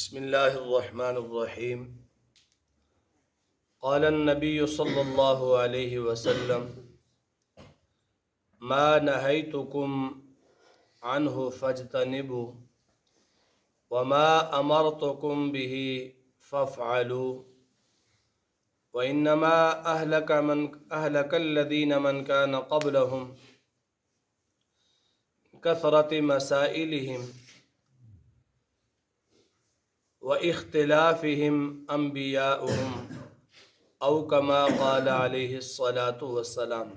بسم اللہ الرحمن الرحیم قال النبی صلی اللہ علیہ وسلم ما نہیتکم عنہ فاجتنبوا وما امرتکم به فافعلوا وانما اہلک الذین من کان قبلہم کثرت مسائلہم واختلافہم انبیاؤہم او کما قال علیہ الصلاۃ والسلام۔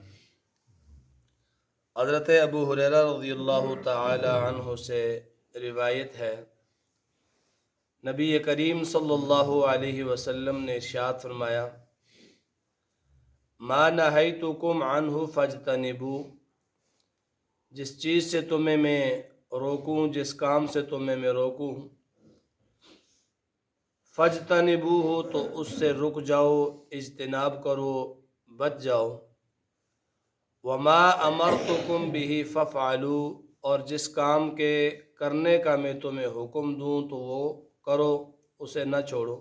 حضرت ابو ہریرہ رضی اللہ تعالی عنہ سے روایت ہے، نبی کریم صلی اللہ علیہ وسلم نے ارشاد فرمایا، ما نہیتکم عنہ فاجتنبوا، جس چیز سے تمہیں میں روکوں، جس کام سے تمہیں میں روکوں، فاجتنبوہ تو اس سے رک جاؤ، اجتناب کرو، بچ جاؤ، وما امرتکم بہ فافعلوا، اور جس کام کے کرنے کا میں تمہیں حکم دوں تو وہ کرو، اسے نہ چھوڑو۔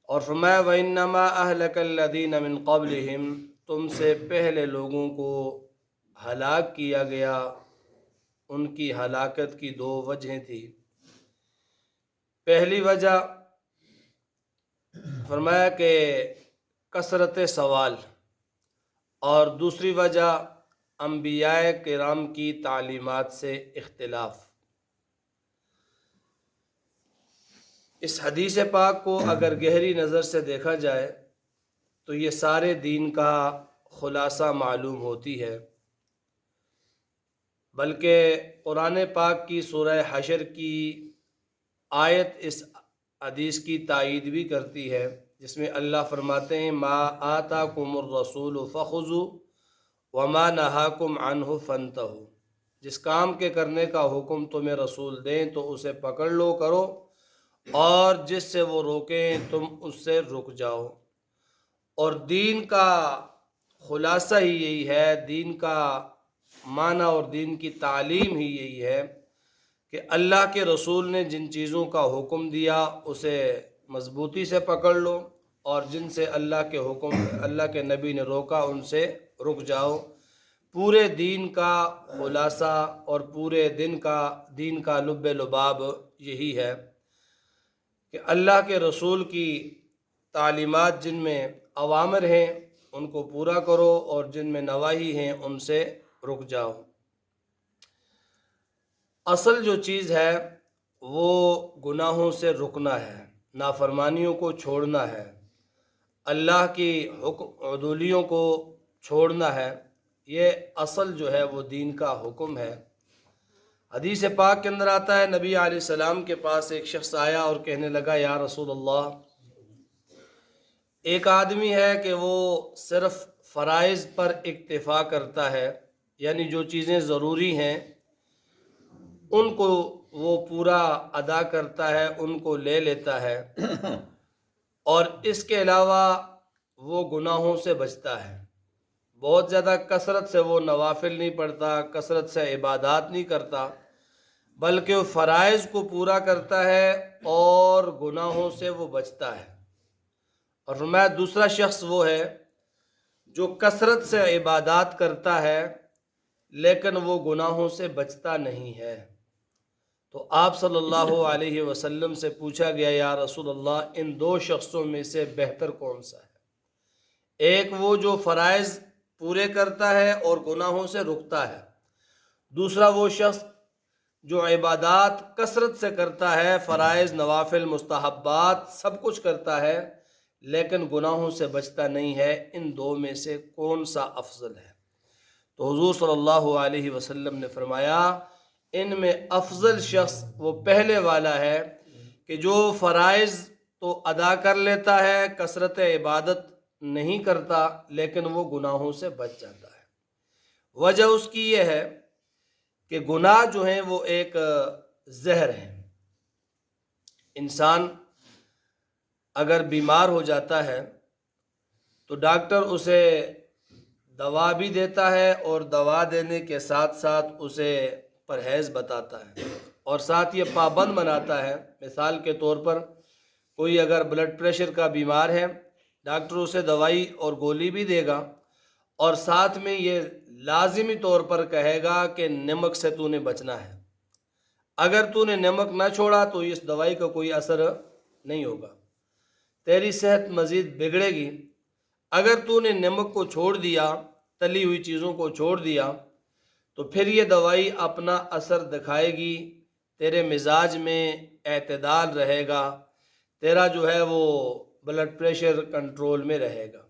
اور فرمایا وَإِنَّمَا أَهْلَكَ الَّذِينَ مِن قَبْلِهِمْ، تم سے پہلے لوگوں کو ہلاک کیا گیا، ان کی ہلاکت کی دو وجہیں تھی۔ پہلی وجہ فرمایا کہ کثرت سوال، اور دوسری وجہ انبیاء کرام کی تعلیمات سے اختلاف۔ اس حدیث پاک کو اگر گہری نظر سے دیکھا جائے تو یہ سارے دین کا خلاصہ معلوم ہوتی ہے، بلکہ قرآن پاک کی سورہ حشر کی آیت اس حدیث کی تائید بھی کرتی ہے، جس میں اللہ فرماتے ہیں ما آتاکم الرسول فخذوا وما نہاکم عنہ فانتہوا، جس کام کے کرنے کا حکم تمہیں رسول دیں تو اسے پکڑ لو، کرو، اور جس سے وہ روکیں تم اس سے رک جاؤ۔ اور دین کا خلاصہ ہی یہی ہے، دین کا معنی اور دین کی تعلیم ہی یہی ہے کہ اللہ کے رسول نے جن چیزوں کا حکم دیا اسے مضبوطی سے پکڑ لو، اور جن سے اللہ کے نبی نے روکا ان سے رک جاؤ۔ پورے دین کا خلاصہ اور پورے دین کا لب لباب یہی ہے کہ اللہ کے رسول کی تعلیمات جن میں اوامر ہیں ان کو پورا کرو، اور جن میں نواہی ہیں ان سے رک جاؤ۔ اصل جو چیز ہے وہ گناہوں سے رکنا ہے، نافرمانیوں کو چھوڑنا ہے، اللہ کی عدولیوں کو چھوڑنا ہے، یہ اصل جو ہے وہ دین کا حکم ہے۔ حدیث پاک کے اندر آتا ہے، نبی علیہ السلام کے پاس ایک شخص آیا اور کہنے لگا یا رسول اللہ، ایک آدمی ہے کہ وہ صرف فرائض پر اکتفا کرتا ہے، یعنی جو چیزیں ضروری ہیں ان کو وہ پورا ادا کرتا ہے، ان کو لے لیتا ہے، اور اس کے علاوہ وہ گناہوں سے بچتا ہے۔ بہت زیادہ کثرت سے وہ نوافل نہیں پڑھتا، کثرت سے عبادات نہیں کرتا، بلکہ وہ فرائض کو پورا کرتا ہے اور گناہوں سے وہ بچتا ہے۔ اور فرمایا دوسرا شخص وہ ہے جو کثرت سے عبادات کرتا ہے لیکن وہ گناہوں سے بچتا نہیں ہے۔ تو آپ صلی اللہ علیہ وسلم سے پوچھا گیا یا رسول اللہ، ان دو شخصوں میں سے بہتر کون سا ہے؟ ایک وہ جو فرائض پورے کرتا ہے اور گناہوں سے رکتا ہے، دوسرا وہ شخص جو عبادات کثرت سے کرتا ہے، فرائض، نوافل، مستحبات سب کچھ کرتا ہے لیکن گناہوں سے بچتا نہیں ہے، ان دو میں سے کون سا افضل ہے؟ تو حضور صلی اللہ علیہ وسلم نے فرمایا ان میں افضل شخص وہ پہلے والا ہے کہ جو فرائض تو ادا کر لیتا ہے، کثرت عبادت نہیں کرتا لیکن وہ گناہوں سے بچ جاتا ہے۔ وجہ اس کی یہ ہے کہ گناہ جو ہیں وہ ایک زہر ہے۔ انسان اگر بیمار ہو جاتا ہے تو ڈاکٹر اسے دوا بھی دیتا ہے، اور دوا دینے کے ساتھ ساتھ اسے پرہیز بتاتا ہے۔ اور ساتھ یہ پابند بناتا ہے۔ مثال کے طور پر کوئی اگر بلڈ پریشر کا بیمار ہے، ڈاکٹر اسے دوائی اور گولی بھی دے گا اور ساتھ میں یہ لازمی طور پر کہے گا کہ نمک سے تو نے بچنا ہے، اگر تو نے نمک نہ چھوڑا تو اس دوائی کا کوئی اثر نہیں ہوگا، تیری صحت مزید بگڑے گی۔ اگر تو نے نمک کو چھوڑ دیا، تلی ہوئی چیزوں کو چھوڑ دیا، تو پھر یہ دوائی اپنا اثر دکھائے گی، تیرے مزاج میں اعتدال رہے گا، تیرا جو ہے وہ بلڈ پریشر کنٹرول میں رہے گا۔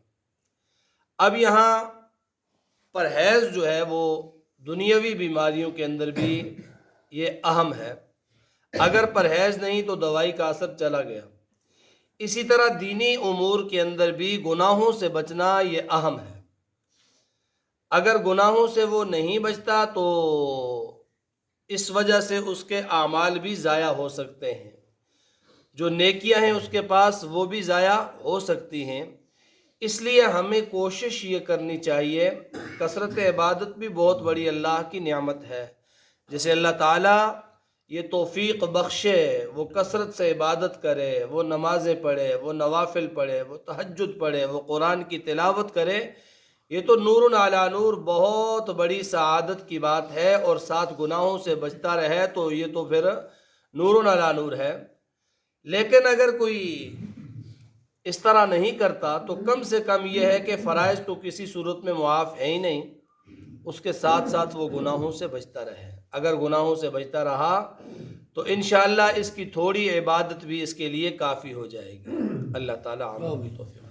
اب یہاں پرہیز جو ہے وہ دنیاوی بیماریوں کے اندر بھی یہ اہم ہے، اگر پرہیز نہیں تو دوائی کا اثر چلا گیا۔ اسی طرح دینی امور کے اندر بھی گناہوں سے بچنا یہ اہم ہے، اگر گناہوں سے وہ نہیں بچتا تو اس وجہ سے اس کے اعمال بھی ضائع ہو سکتے ہیں، جو نیکیاں ہیں اس کے پاس وہ بھی ضائع ہو سکتی ہیں۔ اس لیے ہمیں کوشش یہ کرنی چاہیے، کثرت عبادت بھی بہت بڑی اللہ کی نعمت ہے، جسے اللہ تعالیٰ یہ توفیق بخشے وہ کثرت سے عبادت کرے، وہ نمازیں پڑھے، وہ نوافل پڑھے، وہ تہجد پڑھے، وہ قرآن کی تلاوت کرے، یہ تو نور علی نور بہت بڑی سعادت کی بات ہے، اور ساتھ گناہوں سے بچتا رہے تو یہ تو پھر نور علی نور ہے۔ لیکن اگر کوئی اس طرح نہیں کرتا تو کم سے کم یہ ہے کہ فرائض تو کسی صورت میں معاف ہے ہی نہیں، اس کے ساتھ ساتھ وہ گناہوں سے بچتا رہے۔ اگر گناہوں سے بچتا رہا تو انشاءاللہ اس کی تھوڑی عبادت بھی اس کے لیے کافی ہو جائے گی۔ اللہ تعالیٰ عمل کی توفیق